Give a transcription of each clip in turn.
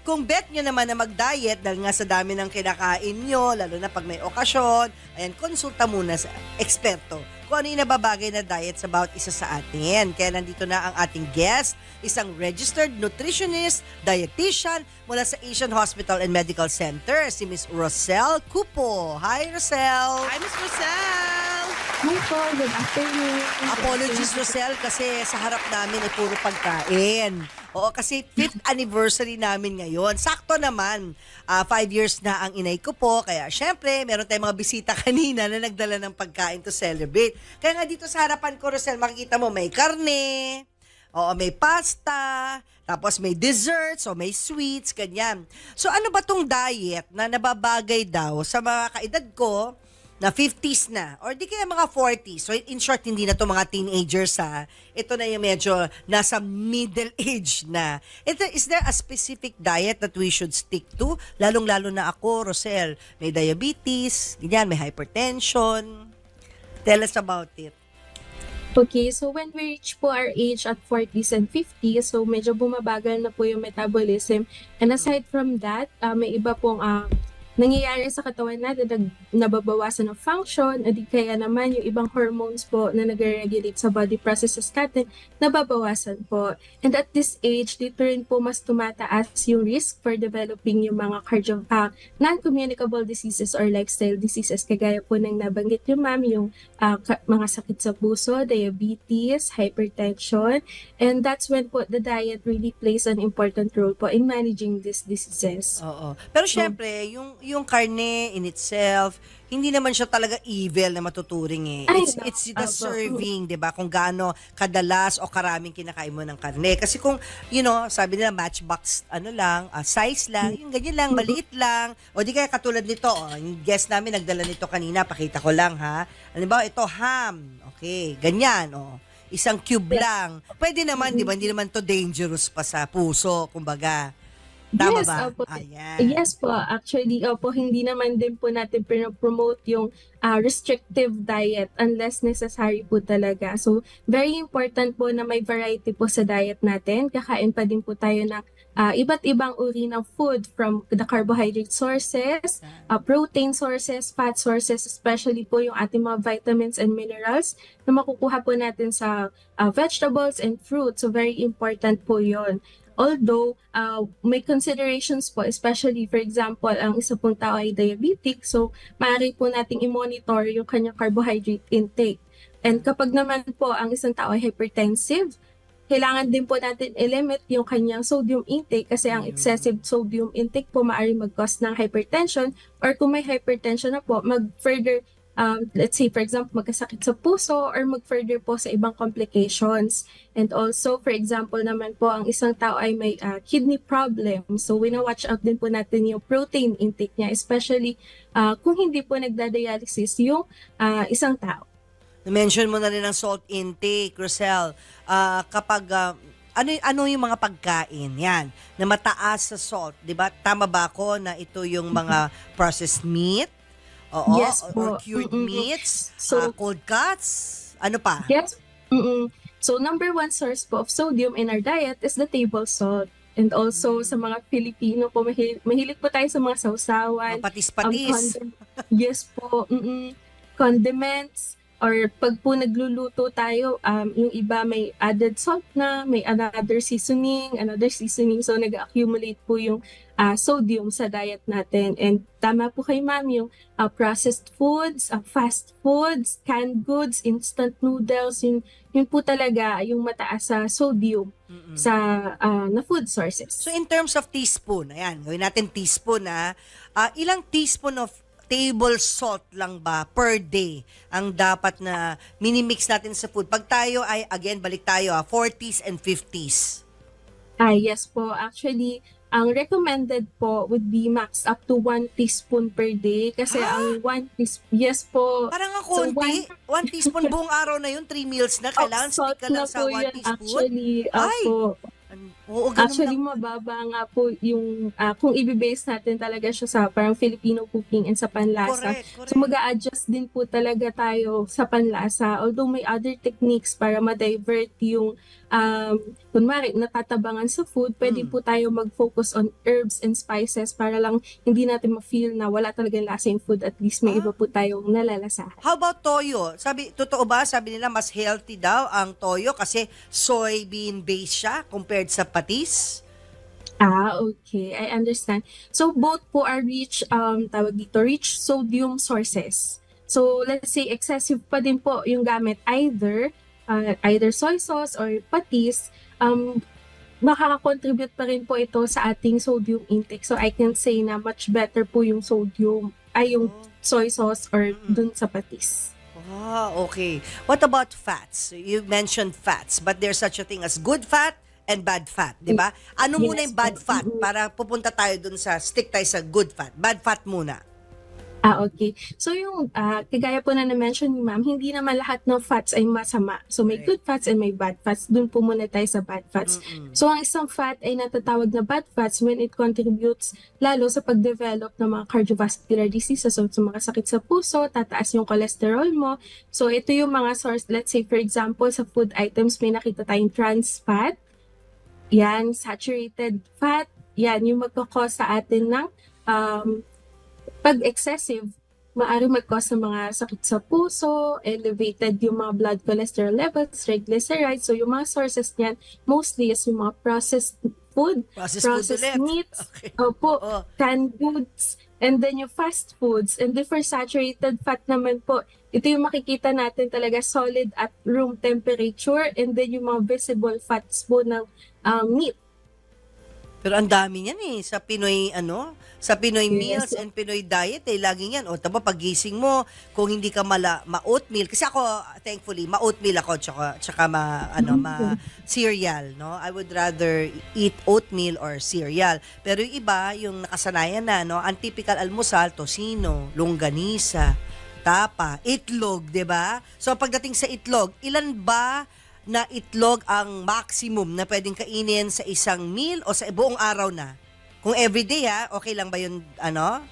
kung bet nyo naman na mag-diet dahil nga sa dami ng kinakain nyo, lalo na pag may okasyon, ayan, konsulta muna sa eksperto kung ano yung nababagay na diet sa bawat isa sa atin. Kaya nandito na ang ating guest, isang registered nutritionist, dietitian mula sa Asian Hospital and Medical Center, si Miss Rosel Cupo. Hi, Rosel! Hi, Miss Rosel! Hi po, good afternoon. Apologies, Rosel, kasi sa harap namin ay puro pagkain. Oo, kasi 5th anniversary namin ngayon. Sakto naman, 5 years na ang inay ko po. Kaya syempre, meron tayong mga bisita kanina na nagdala ng pagkain to celebrate. Kaya nga dito sa harapan ko, Rosel, makikita mo may karne, oo, may pasta, tapos may desserts, o may sweets, ganyan. So ano ba tong diet na nababagay daw sa mga kaedad ko, na 50s na, or di kaya mga 40s. So in short, hindi na to mga teenagers ha. Ito na yung medyo nasa middle age na. Is there a specific diet that we should stick to? Lalong-lalo na ako, Rosel, may diabetes, ganyan, may hypertension. Tell us about it. Okay, so when we reach po our age at 40s and 50s, so medyo bumabagal na po yung metabolism. And aside from that, may iba pong nangyayari sa katawan natin, nababawasan ng function, o di kaya naman yung ibang hormones po na nag-regulate sa body processes natin, nababawasan po. And at this age, dito rin po mas tumataas yung risk for developing yung mga non-communicable diseases or lifestyle diseases, kagaya po ng nabanggit yung ma'am, yung mga sakit sa puso, diabetes, hypertension, and that's when po the diet really plays an important role po in managing these diseases. Oo. Pero syempre, yung karne in itself, hindi naman siya talaga evil na matuturing eh. It's the serving, 'di ba? Kung gaano kadalas o karaming kinakain mo ng karne. Kasi kung, sabi nila matchbox size lang, yung ganyan lang, maliit lang. O di kaya katulad nito, yung guest namin nagdala nito kanina, pakita ko lang ha. Halimbawa, ito ham. Okay, ganyan, isang cube lang. Pwede naman, 'di ba? Hindi naman to dangerous pa sa puso, kumbaga. Tama Yes, ba? opo. Ayan. Yes po. Actually, opo, hindi naman din po natin promote yung restrictive diet unless necessary po talaga. So, very important po na may variety po sa diet natin. Kakain pa din po tayo ng iba't ibang uri ng food, from the carbohydrate sources, protein sources, fat sources, especially po yung ating mga vitamins and minerals na makukuha po natin sa vegetables and fruits. So, very important po yon. Although, may considerations po, especially, for example, ang isa pong tao ay diabetic, so maaari po nating i-monitor yung kanyang carbohydrate intake. And kapag naman po ang isang tao ay hypertensive, kailangan din po natin i-limit yung kanyang sodium intake kasi ang excessive sodium intake po maaari mag-cause ng hypertension, or kung may hypertension na po, mag-further let's say, for example, magkasakit sa puso or mag-further po sa ibang complications. And also, for example naman po, ang isang tao ay may kidney problem. So, wina-watch out din po natin yung protein intake niya, especially kung hindi po nagda-dialysis yung isang tao. Na-mention mo na rin ang salt intake, Rosel. Kapag ano yung mga pagkain yan na mataas sa salt, 'di ba? Tama ba ako na ito yung mga processed meat? Oo, Yes or po. cured meats, So, cold cuts, ano pa? yes. So, number one source po of sodium in our diet is the table salt. And also, sa mga Filipino po, mahilig po tayo sa mga sausawan. Patis-patis. Yes po. Condiments. Or pag po nagluluto tayo, yung iba may added salt na, may another seasoning. So, nag-accumulate po yung sodium sa diet natin. And tama po kay ma'am, yung processed foods, fast foods, canned goods, instant noodles, yun po talaga yung mataas sa sodium sa na food sources. So in terms of teaspoon, ayan, gawin natin teaspoon ilang teaspoon of table salt lang ba per day ang dapat na minimix natin sa food? Pag tayo ay, again, balik tayo 40s and 50s. Yes po. Actually, ang recommended po would be max up to 1 teaspoon per day. Kasi ang 1 teaspoon, yes po. Parang ang konti. 1 teaspoon buong araw na yun, 3 meals na. Kailangan stick ka lang sa 1 teaspoon. Actually, Ay! po. Oo, ganun Actually, lang. mababa nga po yung kung i-base natin talaga siya sa parang Filipino cooking and sa panlasa. Correct, So correct. mag-a-adjust din po talaga tayo sa panlasa. Although may other techniques para ma-divert yung kunwari natatabangan sa food, pwede Mm. po tayo mag-focus on herbs and spices para lang hindi natin ma-feel na wala talagang lasa yung food. At least may Ah, iba po tayong nalalasahan. how about toyo? Totoo ba? Sabi nila mas healthy daw ang toyo kasi soybean based siya compared sa patis. Okay. I understand. So, both po are tawag dito, rich sodium sources. So, let's say excessive pa din po yung gamit either soy sauce or patis, makaka-contribute pa rin po ito sa ating sodium intake. So, I can say na much better po yung yung Oh. soy sauce or Mm. dun sa patis. Ah, okay. What about fats? You mentioned fats, but there's such a thing as good fat and bad fat, di ba? Ano muna Yes yung bad po. fat para pupunta tayo dun stick tayo sa good fat. Bad fat muna. Okay. So yung kagaya po na na-mention ni ma'am, hindi naman lahat ng fats ay masama. So may Correct. good fats and may bad fats. Doon po muna tayo sa bad fats. Mm-mm. So ang isang fat ay natatawag na bad fats when it contributes lalo sa pag-develop ng mga cardiovascular diseases. So sa mga sakit sa puso, tataas yung cholesterol mo. So ito yung mga source, let's say for example sa food items may nakita tayong trans fat, yan, saturated fat, yan yung magkakos sa atin ng pag excessive, maaari mag-cause ng mga sakit sa puso, elevated yung mga blood cholesterol levels, triglycerides. So yung mga sources niyan, mostly is yung mga processed food, Processed food ulit. meats, Okay. opo, Oo. canned goods, and then yung fast foods. And then for saturated fat naman po, ito yung makikita natin talaga solid at room temperature, and then yung mga visible fats po ng meat. Pero ang dami niyan sa Pinoy sa Pinoy Yes. meals and Pinoy diet laging yan. O tama pagising mo kung hindi ka ma-oatmeal kasi ako thankfully ma-oatmeal ako tsaka ma cereal, no? I would rather eat oatmeal or cereal. Pero yung iba, yung nakasanayan na, no, ang typical almusal, tocino, longganisa, tapa, itlog, 'di ba? So pagdating sa itlog, ilan ba na itlog ang maximum na pwedeng kainin sa isang meal o sa buong araw na? Kung everyday okay lang ba yun,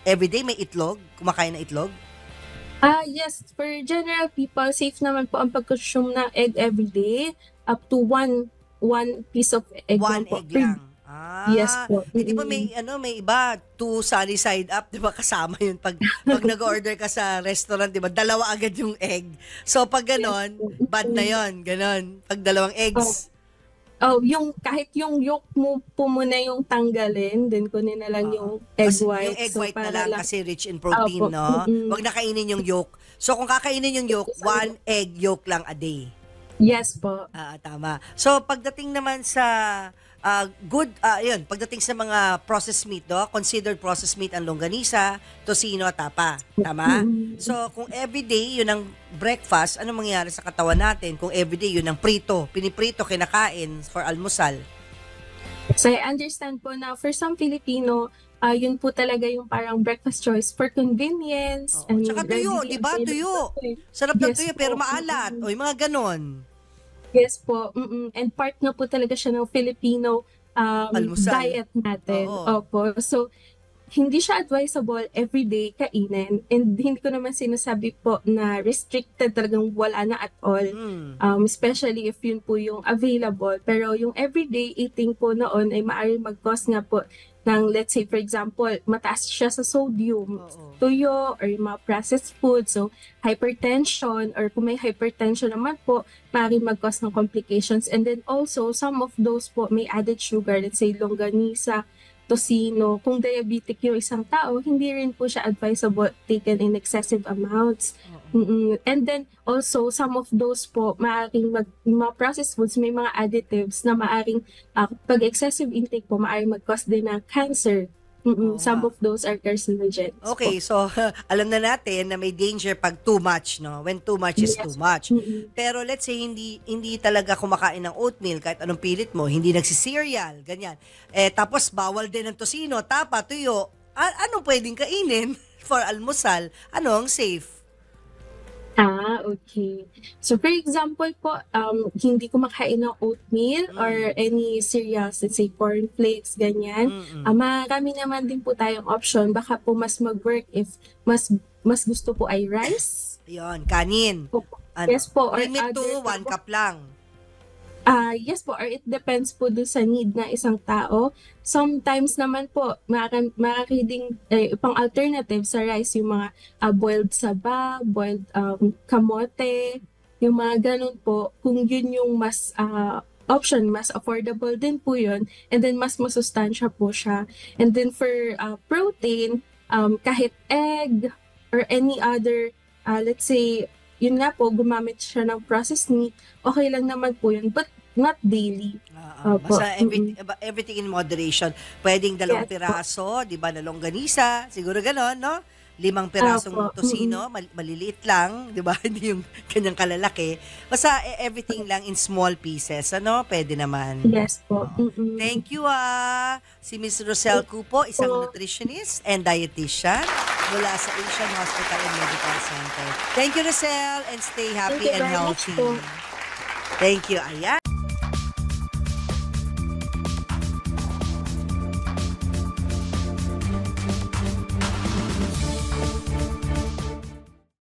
everyday may itlog, kumakain ng itlog? Yes, for general people, safe naman po ang pag-consume ng egg everyday up to one piece of egg One lang po. egg lang. Yes po. Hindi ba may iba, 2 sunny side up, 'di ba kasama 'yun pag nag-order ka sa restaurant, 'di ba? Dalawa agad yung egg. So pag ganon, bad na 'yon, ganon. Pag dalawang eggs. Yung kahit yung yolk mo po muna yung tanggalin, then kunin na lang yung egg Kasi white. yung egg So, white na para lang kasi rich in protein, Opo. no? Wag na kainin yung yolk. So kung kakainin yung yolk, 1 egg yolk lang a day. Yes po. Tama. So pagdating naman sa pagdating sa mga processed meat, no? Considered processed meat ang longganisa, tocino, tapa. Tama? So kung everyday yun ang breakfast, ano mangyayari sa katawan natin kung everyday yun ang piniprito, kinakain for almusal? So I understand po na for some Filipino, yun po talaga yung parang breakfast choice for convenience. Oo. Tsaka tuyo, readily di ba? available. Tuyo. Sarap ng Yes tuyo po. pero maalat. O yung mga ganon. Yes po. And part na po talaga siya ng Filipino Almusal. diet natin. Oo. Opo. So, hindi siya advisable everyday kainin. And hindi ko naman sinasabi po na restricted talagang wala na at all. Especially if yun po yung available. Pero yung everyday eating po noon ay maaaring mag-cause nga po ng, let's say for example, mataas siya sa sodium, Oo. tuyo, or yung mga processed food. So, hypertension, or kung may hypertension naman po, maaaring mag-cause ng complications. And then also, some of those po may added sugar, let's say longganisa, tocino. Kung diabetic yung isang tao, hindi rin po siya advisable taken in excessive amounts. And then also, some of those po, maaaring mga processed foods, may mga additives na maaaring, pag excessive intake po, maaaring mag-cause din ng cancer. Some of those are carcinogens. Okay, so alam na natin na may danger pag too much, no? When too much is too much. Pero let's say hindi talaga kumakain ng oatmeal kahit anong pilit mo, hindi nagsi-cereal, ganyan. Tapos bawal din ng tocino, tapa, tuyo. Anong pwedeng kainin for almusal? Ano ang safe? Okay. So, for example po, hindi kumakain ng oatmeal or any cereals, let's say cornflakes, ganyan. Marami naman din po tayong option. Baka po mas mag-work if mas gusto po ay rice. Yun, kanin. Opo. Ano? Yes po. Or Limit to other 1 cup lang. Yes po, or it depends po dun sa need na isang tao. Sometimes naman po, makakiding pang alternative sa rice, yung mga boiled saba, boiled kamote, yung mga ganun po. Kung yun yung mas option, mas affordable din po yun. And then mas masustansya po siya. And then for protein, kahit egg or any other, let's say, yun nga po, gumamit siya ng processed meat, okay lang naman po yun. But not daily. Opo. Basta everything in moderation. Pwedeng 2 Yes, piraso, di ba, na longganisa. Siguro ganon, no? 5 pirasong Opo. tosino, maliliit lang, di ba? Hindi yung kanyang kalalaki. Basta everything lang in small pieces, ano? Pwede naman. Yes po. Thank you, si Ms. Rosel Cupo, isang nutritionist and dietitian mula sa Asian Hospital and Medical Center. Thank you, Rosel, and stay happy Thank you and very much healthy. po. Thank you. Ayan.